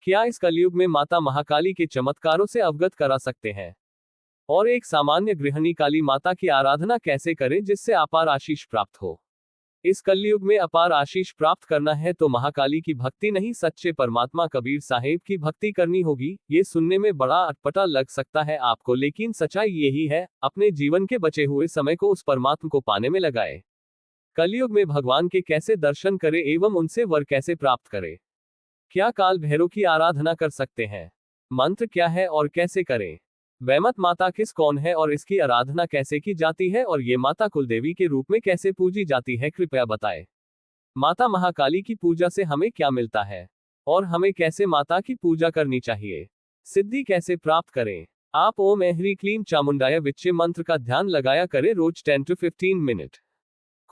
क्या इस कलयुग में माता महाकाली के चमत्कारों से अवगत करा सकते हैं? और एक सामान्य गृहिणी काली माता की आराधना कैसे करें जिससे अपार आशीष प्राप्त हो? इस कलयुग में अपार आशीष प्राप्त करना है तो महाकाली की भक्ति नहीं, सच्चे परमात्मा कबीर साहेब की भक्ति करनी होगी। ये सुनने में बड़ा अटपटा लग सकता है आपको, लेकिन सच्चाई यही है। अपने जीवन के बचे हुए समय को उस परमात्मा को पाने में लगाए। कलयुग में भगवान के कैसे दर्शन करें एवं उनसे वर कैसे प्राप्त करें? क्या काल भैरव की आराधना कर सकते हैं? मंत्र क्या है और कैसे करें? वैमत माता किस कौन है और इसकी आराधना कैसे की जाती है और ये माता कुलदेवी के रूप में कैसे पूजी जाती है, कृपया बताएं। माता महाकाली की पूजा से हमें क्या मिलता है और हमें कैसे माता की पूजा करनी चाहिए? सिद्धि कैसे प्राप्त करें? आप ओम ऐह्री क्लीम चामुंडाय विच्चे मंत्र का ध्यान लगाया करें रोज 10 to 15 मिनट।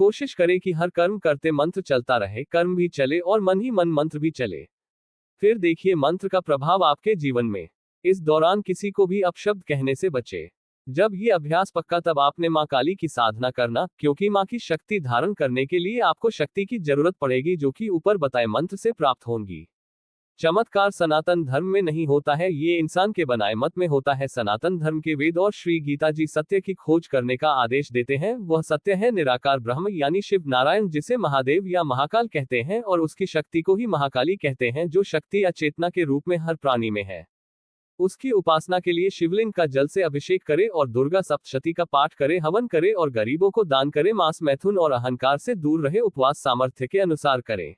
कोशिश करें कि हर कर्म करते मंत्र चलता रहे, कर्म भी चले और मन ही मन मंत्र भी चले। फिर देखिए मंत्र का प्रभाव आपके जीवन में। इस दौरान किसी को भी अपशब्द कहने से बचे। जब ये अभ्यास पक्का तब आपने मां काली की साधना करना, क्योंकि मां की शक्ति धारण करने के लिए आपको शक्ति की जरूरत पड़ेगी जो कि ऊपर बताए मंत्र से प्राप्त होंगी। चमत्कार सनातन धर्म में नहीं होता है, ये इंसान के बनाए मत में होता है। सनातन धर्म के वेद और श्री गीता जी सत्य की खोज करने का आदेश देते हैं। वह सत्य है निराकार ब्रह्म यानी शिव नारायण, जिसे महादेव या महाकाल कहते हैं, और उसकी शक्ति को ही महाकाली कहते हैं, जो शक्ति या चेतना के रूप में हर प्राणी में है। उसकी उपासना के लिए शिवलिंग का जल से अभिषेक करे और दुर्गा सप्तशती का पाठ करे, हवन करे और गरीबों को दान करे। मांस मैथुन और अहंकार से दूर रहे, उपवास सामर्थ्य के अनुसार करे।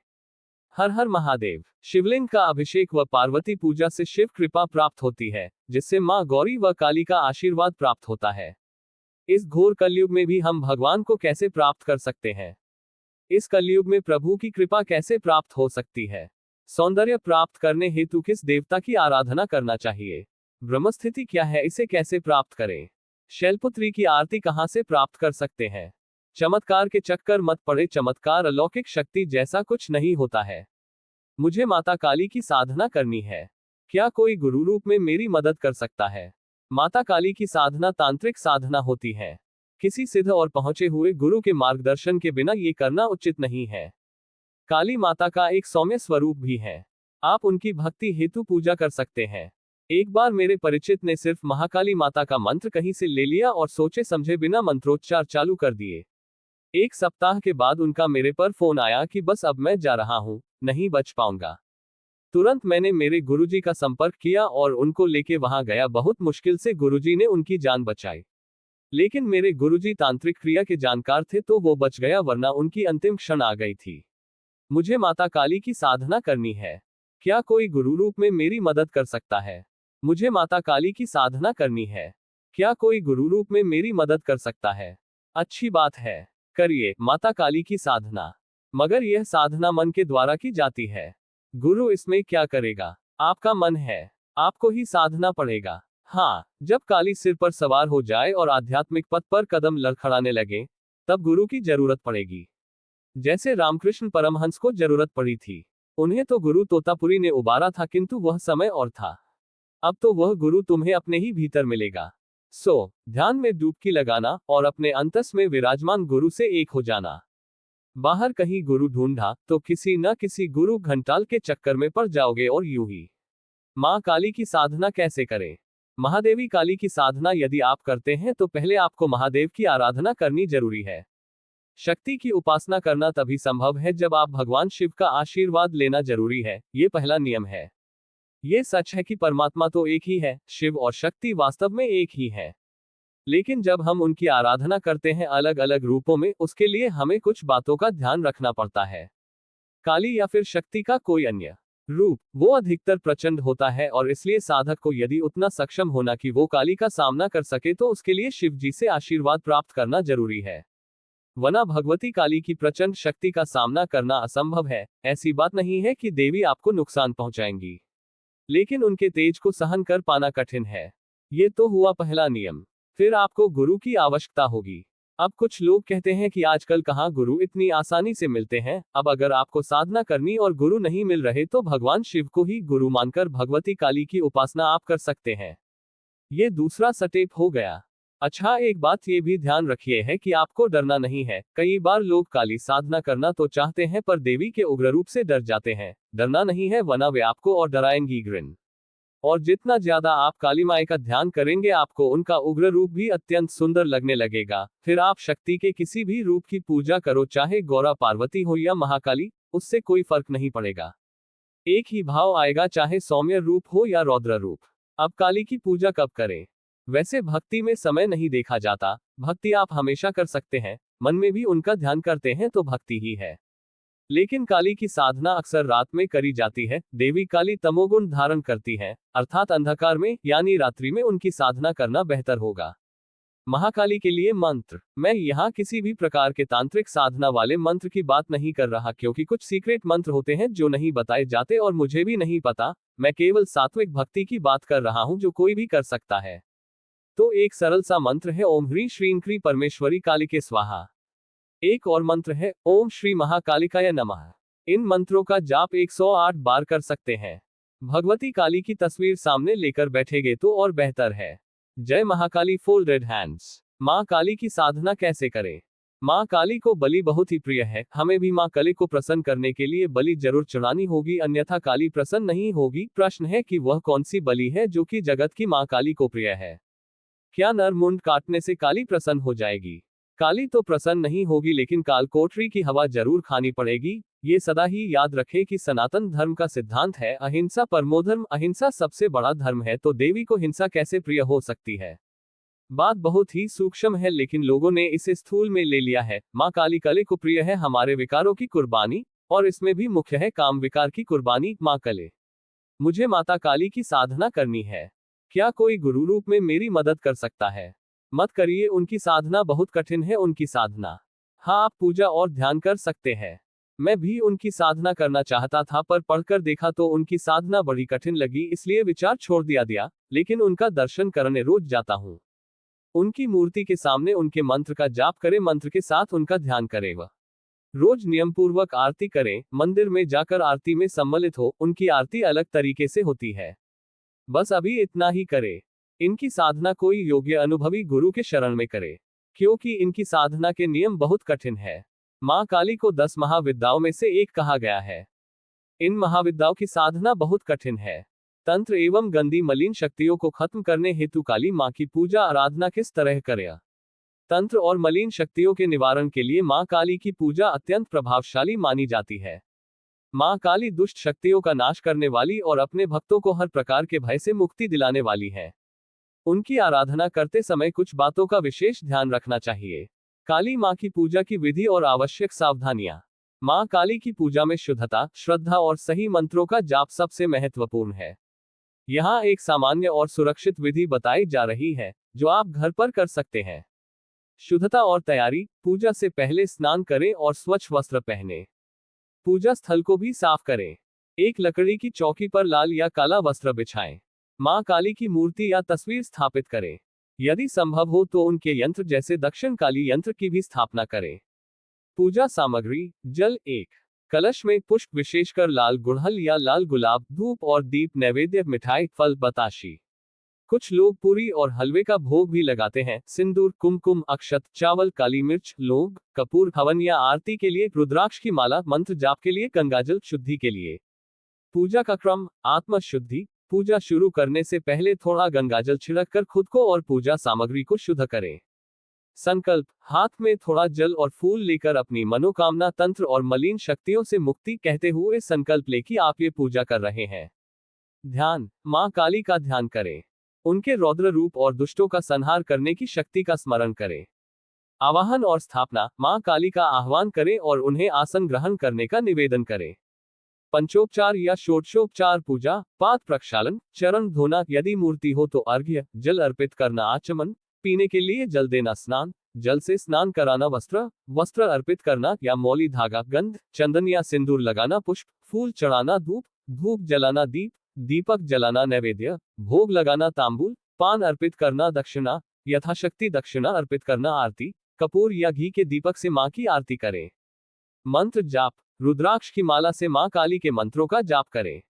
हर हर महादेव। शिवलिंग का अभिषेक व पार्वती पूजा से शिव कृपा प्राप्त होती है, जिससे मां गौरी व काली का आशीर्वाद प्राप्त होता है। इस घोर कलयुग में भी हम भगवान को कैसे प्राप्त कर सकते हैं? इस कलयुग में प्रभु की कृपा कैसे प्राप्त हो सकती है? सौंदर्य प्राप्त करने हेतु किस देवता की आराधना करना चाहिए? ब्रह्मस्थिति क्या है, इसे कैसे प्राप्त करें? शैलपुत्री की आरती कहां से प्राप्त कर सकते हैं? चमत्कार के चक्कर मत पड़े, चमत्कार अलौकिक शक्ति जैसा कुछ नहीं होता है। मुझे माता काली की साधना करनी है, क्या कोई गुरु रूप में मेरी मदद कर सकता है? माता काली की साधना तांत्रिक साधना होती है। किसी सिद्ध और पहुंचे हुए गुरु के मार्गदर्शन के बिना ये करना उचित नहीं है। काली माता का एक सौम्य स्वरूप भी है, आप उनकी भक्ति हेतु पूजा कर सकते हैं। एक बार मेरे परिचित ने सिर्फ महाकाली माता का मंत्र कहीं से ले लिया और सोचे समझे बिना मंत्रोच्चार चालू कर दिए। एक सप्ताह के बाद उनका मेरे पर फोन आया कि बस अब मैं जा रहा हूं, नहीं बच पाऊंगा। तुरंत मैंने मेरे गुरुजी का संपर्क किया और उनको लेके वहां गया। बहुत मुश्किल से गुरुजी ने उनकी जान बचाई, लेकिन मेरे गुरुजी तांत्रिक क्रिया के जानकार थे तो वो बच गया, वरना उनकी अंतिम क्षण आ गई थी। मुझे माता काली की साधना करनी है, क्या कोई गुरु रूप में मेरी मदद कर सकता है? मुझे माता काली की साधना करनी है, क्या कोई गुरु रूप में मेरी मदद कर सकता है? अच्छी बात है, करिए माता काली की साधना। मगर यह साधना मन के द्वारा की जाती है। गुरु इसमें क्या करेगा? आपका मन है, आपको ही साधना पड़ेगा। हाँ, जब काली सिर पर सवार हो जाए और आध्यात्मिक पथ पर कदम लड़खड़ाने लगे, तब गुरु की जरूरत पड़ेगी। जैसे रामकृष्ण परमहंस को जरूरत पड़ी थी। उन्हें तो गुरु तोतापुरी ने उबारा था, किंतु वह समय और था। अब तो वह गुरु तुम्हें अपने ही भीतर मिलेगा। सो ध्यान में डुबकी लगाना और अपने अंतस में विराजमान गुरु से एक हो जाना। बाहर कहीं गुरु ढूंढा तो किसी न किसी गुरु घंटाल के चक्कर में पड़ जाओगे और यूं ही। मां काली की साधना कैसे करें? महादेवी काली की साधना यदि आप करते हैं तो पहले आपको महादेव की आराधना करनी जरूरी है। शक्ति की उपासना करना तभी संभव है जब आप भगवान शिव का आशीर्वाद लेना जरूरी है, ये पहला नियम है। ये सच है कि परमात्मा तो एक ही है, शिव और शक्ति वास्तव में एक ही है। लेकिन जब हम उनकी आराधना करते हैं अलग अलग रूपों में, उसके लिए हमें कुछ बातों का ध्यान रखना पड़ता है। काली या फिर शक्ति का कोई अन्य रूप वो अधिकतर प्रचंड होता है, और इसलिए साधक को यदि उतना सक्षम होना कि वो काली का सामना कर सके तो उसके लिए शिव जी से आशीर्वाद प्राप्त करना जरूरी है। वरना भगवती काली की प्रचंड शक्ति का सामना करना असंभव है। ऐसी बात नहीं है कि देवी आपको नुकसान पहुंचाएंगी, लेकिन उनके तेज को सहन कर पाना कठिन है। ये तो हुआ पहला नियम। फिर आपको गुरु की आवश्यकता होगी। अब कुछ लोग कहते हैं कि आजकल कहाँ गुरु इतनी आसानी से मिलते हैं। अब अगर आपको साधना करनी और गुरु नहीं मिल रहे तो भगवान शिव को ही गुरु मानकर भगवती काली की उपासना आप कर सकते हैं। ये दूसरा स्टेप हो गया। अच्छा, एक बात ये भी ध्यान रखिए है कि आपको डरना नहीं है। कई बार लोग काली साधना करना तो चाहते हैं पर देवी के उग्र रूप से डर जाते हैं। डरना नहीं है, वरना वे आपको और डराएंगी ग्रिन। और जितना ज्यादा आप काली माई का ध्यान करेंगे आपको उनका उग्र रूप भी अत्यंत सुंदर लगने लगेगा। फिर आप शक्ति के किसी भी रूप की पूजा करो, चाहे गौरा पार्वती हो या महाकाली, उससे कोई फर्क नहीं पड़ेगा। एक ही भाव आएगा, चाहे सौम्य रूप हो या रौद्र रूप। अब काली की पूजा कब करें? वैसे भक्ति में समय नहीं देखा जाता। भक्ति आप हमेशा कर सकते हैं, मन में भी उनका ध्यान करते हैं तो भक्ति ही है। लेकिन काली की साधना अक्सर रात में करी जाती है। देवी काली तमोगुण धारण करती हैं, अर्थात अंधकार में यानी रात्रि में उनकी साधना करना बेहतर होगा। महाकाली के लिए मंत्र। मैं यहाँ किसी भी प्रकार के तांत्रिक साधना वाले मंत्र की बात नहीं कर रहा, क्योंकि कुछ सीक्रेट मंत्र होते हैं जो नहीं बताए जाते और मुझे भी नहीं पता। मैं केवल सात्विक भक्ति की बात कर रहा हूँ जो कोई भी कर सकता है। तो एक सरल सा मंत्र है ओम ह्रीं श्रीं क्रीं परमेश्वरी कालिके स्वाहा। एक और मंत्र है ओम श्री महाकालिकाय नमः। इन मंत्रों का जाप 108 बार कर सकते हैं। भगवती काली की तस्वीर सामने लेकर बैठेगे तो और बेहतर है। जय महाकाली फोल्डेड हैंड्स। माँ काली की साधना कैसे करें? माँ काली को बलि बहुत ही प्रिय है। हमें भी माँ काली को प्रसन्न करने के लिए बलि जरूर चढ़ानी होगी, अन्यथा काली प्रसन्न नहीं होगी। प्रश्न है कि वह कौन सी बलि है जो कि जगत की माँ काली को प्रिय है? क्या नर मुंड काटने से काली प्रसन्न हो जाएगी? काली तो प्रसन्न नहीं होगी, लेकिन कालकोठरी की हवा जरूर खानी पड़ेगी। ये सदा ही याद रखें कि सनातन धर्म का सिद्धांत है अहिंसा परमो धर्म। अहिंसा सबसे बड़ा धर्म है, तो देवी को हिंसा कैसे प्रिय हो सकती है? बात बहुत ही सूक्ष्म है, लेकिन लोगों ने इसे स्थूल में ले लिया है। माँ काली कले को प्रिय है हमारे विकारों की कुर्बानी, और इसमें भी मुख्य है काम विकार की कुर्बानी। माँ कले, मुझे माता काली की साधना करनी है। क्या कोई गुरु रूप में मेरी मदद कर सकता है? मत करिए, उनकी साधना बहुत कठिन है। उनकी साधना, हाँ, आप पूजा और ध्यान कर सकते हैं। मैं भी उनकी साधना करना चाहता था, पर पढ़कर देखा तो उनकी साधना बड़ी कठिन लगी, इसलिए विचार छोड़ दिया। लेकिन उनका दर्शन करने रोज जाता हूँ। उनकी मूर्ति के सामने उनके मंत्र का जाप करें, मंत्र के साथ उनका ध्यान करें। वह रोज नियम पूर्वक आरती करें। मंदिर में जाकर आरती में सम्मिलित हो, उनकी आरती अलग तरीके से होती है। बस अभी इतना ही करे। इनकी साधना कोई योग्य अनुभवी गुरु के शरण में करे, क्योंकि इनकी साधना के नियम बहुत कठिन है। माँ काली को 10 महाविद्याओं में से एक कहा गया है। इन महाविद्याओं की साधना बहुत कठिन है। तंत्र एवं गंदी मलिन शक्तियों को खत्म करने हेतु काली माँ की पूजा आराधना किस तरह करें? तंत्र और मलिन शक्तियों के निवारण के लिए माँ काली की पूजा अत्यंत प्रभावशाली मानी जाती है। माँ काली दुष्ट शक्तियों का नाश करने वाली और अपने भक्तों को हर प्रकार के भय से मुक्ति दिलाने वाली है। उनकी आराधना करते समय कुछ बातों का विशेष ध्यान रखना चाहिए। काली माँ की पूजा की विधि और आवश्यक सावधानियां। माँ काली की पूजा में शुद्धता, श्रद्धा और सही मंत्रों का जाप सबसे महत्वपूर्ण है। यहाँ एक सामान्य और सुरक्षित विधि बताई जा रही है जो आप घर पर कर सकते हैं। शुद्धता और तैयारी। पूजा से पहले स्नान करें और स्वच्छ वस्त्र पहने। पूजा स्थल को भी साफ करें। एक लकड़ी की चौकी पर लाल या काला वस्त्र बिछाएं। माँ काली की मूर्ति या तस्वीर स्थापित करें। यदि संभव हो तो उनके यंत्र जैसे दक्षिण काली यंत्र की भी स्थापना करें। पूजा सामग्री। जल 1 कलश में पुष्प, विशेषकर लाल गुड़हल या लाल गुलाब, धूप और दीप, नैवेद्य, मिठाई, फल, बताशी। कुछ लोग पूरी और हलवे का भोग भी लगाते हैं। सिंदूर, कुमकुम, अक्षत, चावल, काली मिर्च, लौंग, कपूर। हवन या आरती के लिए रुद्राक्ष की माला। मंत्र जाप के लिए गंगाजल। शुद्धि के लिए पूजा का क्रम। आत्म शुद्धि। पूजा शुरू करने से पहले थोड़ा गंगाजल छिड़क कर खुद को और पूजा सामग्री को शुद्ध करें। संकल्प। हाथ में थोड़ा जल और फूल लेकर अपनी मनोकामना, तंत्र और मलिन शक्तियों से मुक्ति कहते हुए संकल्प ले कि आप ये पूजा कर रहे हैं। ध्यान। माँ काली का ध्यान करें। उनके रौद्र रूप और दुष्टों का संहार करने की शक्ति का स्मरण करें। आवाहन और स्थापना। माँ काली का आह्वान करें और उन्हें आसन ग्रहण करने का निवेदन करें। पंचोपचार या षोडशोपचार पूजा। पाद प्रक्षालन, चरण धोना, यदि मूर्ति हो तो अर्घ्य, जल अर्पित करना, आचमन, पीने के लिए जल देना, स्नान, जल से स्नान कराना, वस्त्र अर्पित करना या मौली धागा, गंध, चंदन या सिंदूर लगाना, पुष्प फूल चढ़ाना, धूप जलाना, दीपक जलाना, नैवेद्य भोग लगाना, तांबूल पान अर्पित करना, दक्षिणा यथाशक्ति दक्षिणा अर्पित करना, आरती कपूर या घी के दीपक से माँ की आरती करें। मंत्र जाप। रुद्राक्ष की माला से माँ काली के मंत्रों का जाप करें।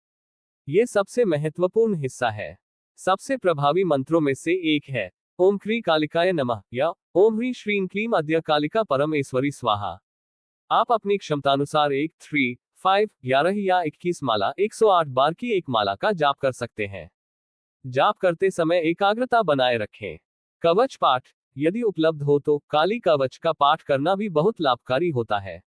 यह सबसे महत्वपूर्ण हिस्सा है। सबसे प्रभावी मंत्रों में से एक है ओम क्री कालिकाय नमः या ओम ह्री श्रीं क्लीम अद्य कालिका परमेश्वरी स्वाहा। आप अपनी क्षमतानुसार 1, 3, 5, 11 या 21 माला 108 बार की एक माला का जाप कर सकते हैं। जाप करते समय एकाग्रता बनाए रखें। कवच पाठ, यदि उपलब्ध हो तो काली कवच का पाठ करना भी बहुत लाभकारी होता है।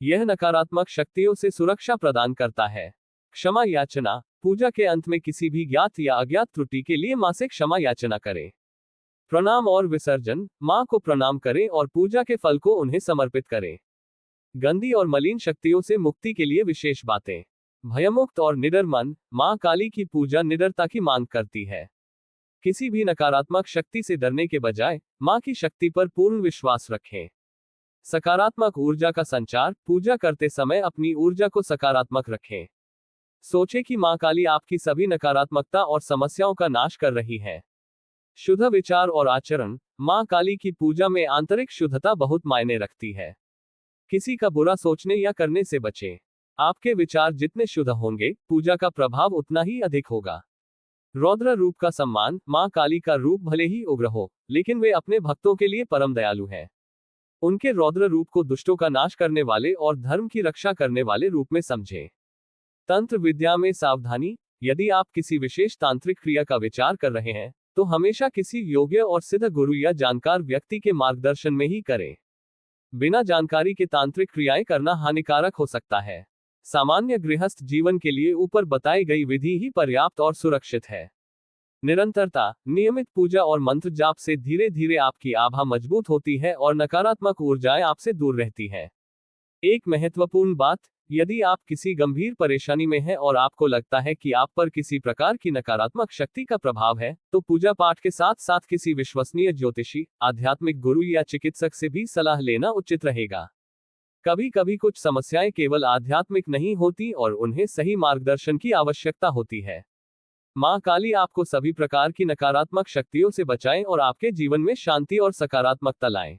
यह नकारात्मक शक्तियों से सुरक्षा प्रदान करता है। क्षमा याचना, पूजा के अंत में किसी भी ज्ञात या अज्ञात त्रुटि के लिए मां से क्षमा याचना करें। प्रणाम और विसर्जन, मां को प्रणाम करें और पूजा के फल को उन्हें समर्पित करें। गंदी और मलिन शक्तियों से मुक्ति के लिए विशेष बातें। भयमुक्त और निडर मन, मां काली की पूजा निडरता की मांग करती है। किसी भी नकारात्मक शक्ति से डरने के बजाय मां की शक्ति पर पूर्ण विश्वास रखें। सकारात्मक ऊर्जा का संचार, पूजा करते समय अपनी ऊर्जा को सकारात्मक रखें। सोचें कि मां काली आपकी सभी नकारात्मकता और समस्याओं का नाश कर रही है। शुद्ध विचार और आचरण, मां काली की पूजा में आंतरिक शुद्धता बहुत मायने रखती है। किसी का बुरा सोचने या करने से बचें। आपके विचार जितने शुद्ध होंगे, पूजा का प्रभाव उतना ही अधिक होगा। रौद्र रूप का सम्मान, मां काली का रूप भले ही उग्र हो, लेकिन वे अपने भक्तों के लिए परम दयालु हैं। उनके रौद्र रूप को दुष्टों का नाश करने वाले और धर्म की रक्षा करने वाले रूप में समझें। तंत्र विद्या में सावधानी, यदि आप किसी विशेष तांत्रिक क्रिया का विचार कर रहे हैं, तो हमेशा किसी योग्य और सिद्ध गुरु या जानकार व्यक्ति के मार्गदर्शन में ही करें। बिना जानकारी के तांत्रिक क्रियाएं करना हानिकारक हो सकता है। सामान्य गृहस्थ जीवन के लिए ऊपर बताई गई विधि ही पर्याप्त और सुरक्षित है। निरंतरता, नियमित पूजा और मंत्र जाप से धीरे धीरे आपकी आभा मजबूत होती है और नकारात्मक ऊर्जाएं आपसे दूर रहती है। एक महत्वपूर्ण बात, यदि आप किसी गंभीर परेशानी में हैं और आपको लगता है कि आप पर किसी प्रकार की नकारात्मक शक्ति का प्रभाव है, तो पूजा पाठ के साथ साथ किसी विश्वसनीय ज्योतिषी, आध्यात्मिक गुरु या चिकित्सक से भी सलाह लेना उचित रहेगा। कभी कभी कुछ समस्याएं केवल आध्यात्मिक नहीं होती और उन्हें सही मार्गदर्शन की आवश्यकता होती है। मां काली आपको सभी प्रकार की नकारात्मक शक्तियों से बचाएं और आपके जीवन में शांति और सकारात्मकता लाएं।